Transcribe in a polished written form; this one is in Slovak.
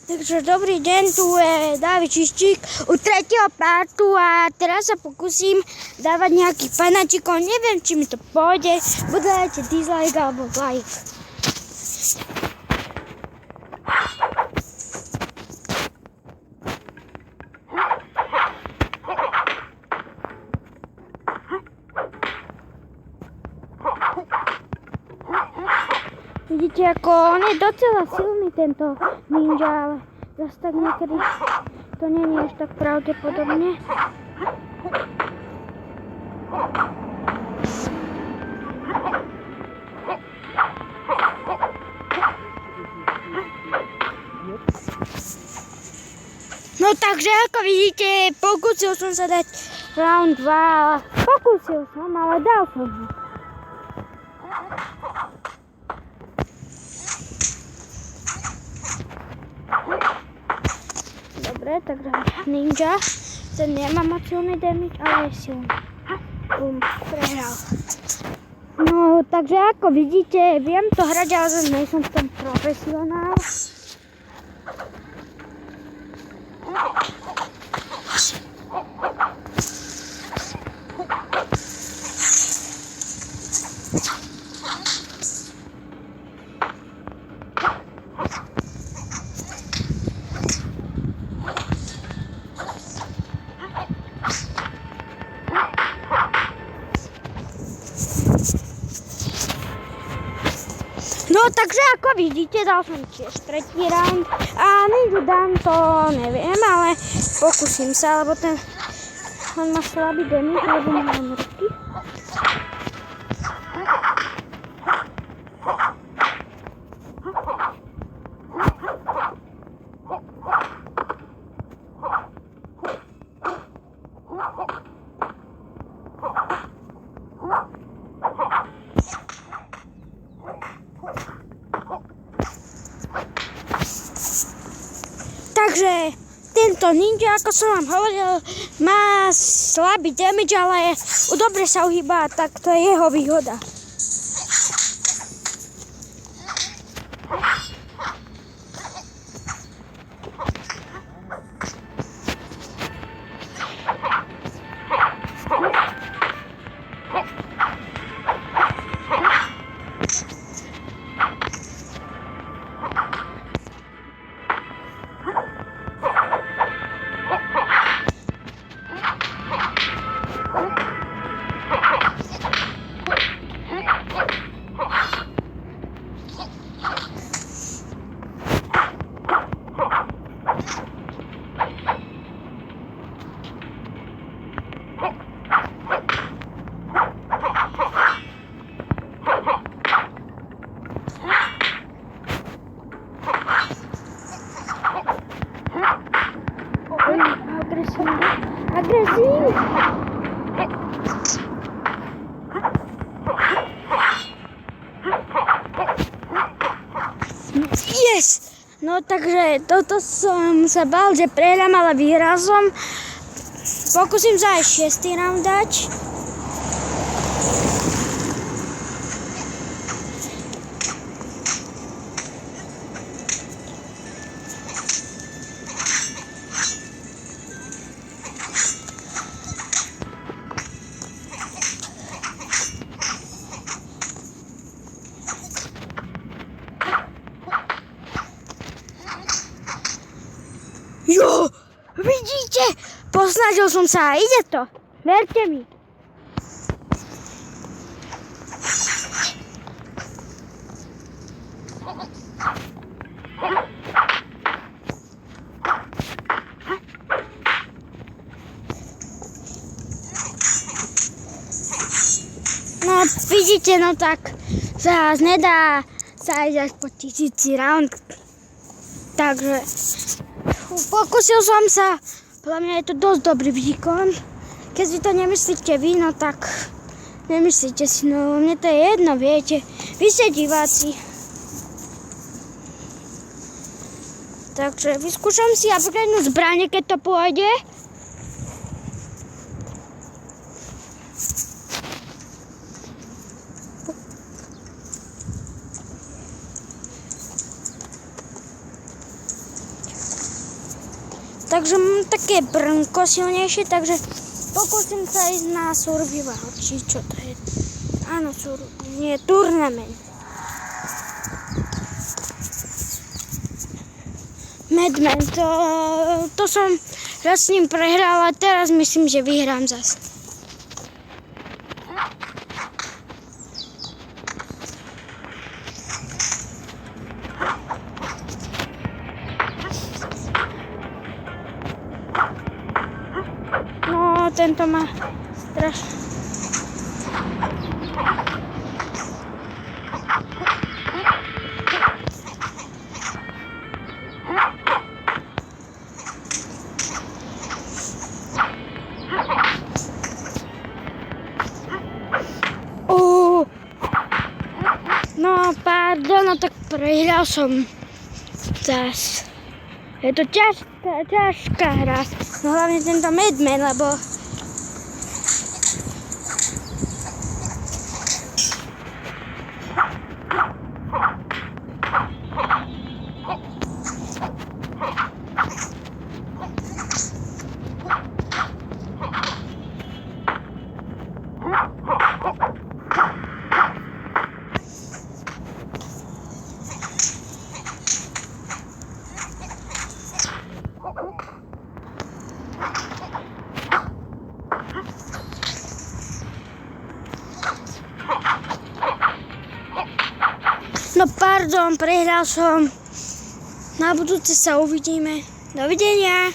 Takže dobrý deň, tu je Dávid Čiščík u tretieho partu a teraz sa pokúsim dávať nejakých fanačikov. Neviem, či mi to pôjde. Buď dajte dislike alebo like. Vidíte, ako on je docela silný tento ninja, ale zase tak niekedy to nie je až tak pravdepodobne. No takže ako vidíte, pokúsil som sa dať round 2, ale pokúsil som, ale dal som ho. Dobre, takže ninja, ten nemá moc silný damage, ale je silný. Bum, prehral. No, takže ako vidíte, viem to hrať, ale zase nie som ten profesionál. No takže ako vidíte, dal som tiež tretí round a ninju dám to neviem, ale pokúsim sa, lebo on má slabý damage, lebo mám ruky. Takže tento ninja, ako som vám hovoril, má slabý damage, ale dobre sa uhýba, tak to je jeho výhoda. Agresívne. Yes! No takže toto som sa bál, že prehrám, ale vyhral som. Pokúsim sa aj 6. round dať. Jo, vidíte? Posnažil som sa a ide to. Verte mi. No, vidíte, no tak sa nedá sa ísť až po 1000 round. Takže pokúsil som sa, podľa mňa je to dosť dobrý výkon. Keď si to nemyslíte vy, no tak nemyslíte si, no mne to je jedno, viete. Vy ste diváci. Takže vyskúšam si upgradenúť zbrane, keď to pôjde. takže mám také brnko silnejšie, takže pokúsim sa ísť na survival, či čo to je. Áno, nie, turnament. Madman, to som raz s ním prehral a teraz myslím, že vyhrám zase. No, tento má strašne. No, pardon, no tak prehral som zas. Je to ťažká hra, no hlavne tento Madman, lebo no pardon, prehral som. Na budúce sa uvidíme. Dovidenia.